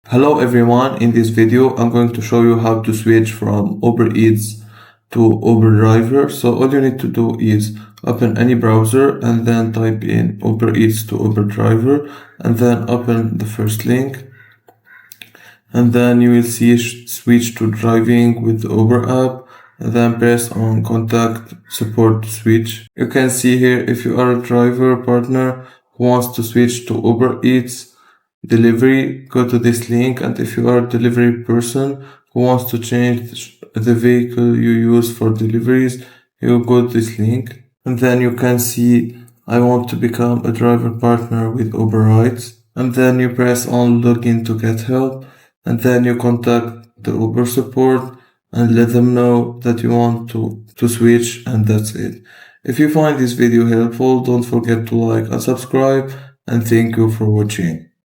Hello everyone, in this video I'm going to show you how to switch from Uber Eats to Uber Driver. So all you need to do is open any browser and then type in Uber Eats to Uber Driver and then open the first link, and then you will see switch to driving with the Uber app, and then press on contact support to switch. You can see here if you are a driver partner who wants to switch to Uber Eats delivery, go to this link, and if you are a delivery person who wants to change the vehicle you use for deliveries, you go to this link, and then you can see I want to become a driver partner with Uber Rides, and then you press on login to get help, and then you contact the Uber support and let them know that you want to switch, and that's it. If you find this video helpful, don't forget to like and subscribe, and thank you for watching.